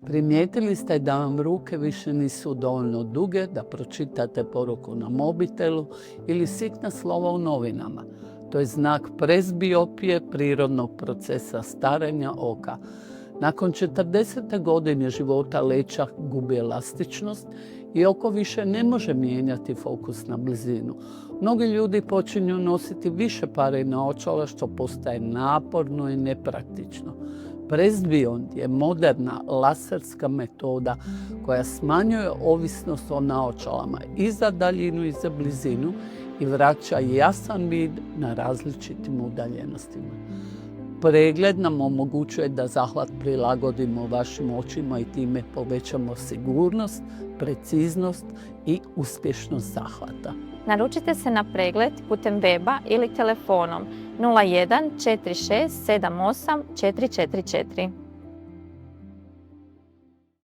Primijetili ste da vam ruke više nisu dovoljno duge da pročitate poruku na mobitelu ili sitna slova u novinama. To je znak presbiopije, prirodnog procesa starenja oka. Nakon 40. godine života leća gubi elastičnost i oko više ne može mijenjati fokus na blizinu. Mnogi ljudi počinju nositi više pari naočala što postaje naporno i nepraktično. Presbijond je moderna laserska metoda koja smanjuje ovisnost o naočalama i za daljinu i za blizinu i vraća jasan vid na različitim udaljenostima. Pregled nam omogućuje da zahvat prilagodimo vašim očima i time povećamo sigurnost, preciznost i uspješnost zahvata. Naručite se na pregled putem weba ili telefonom 01 46 78 444.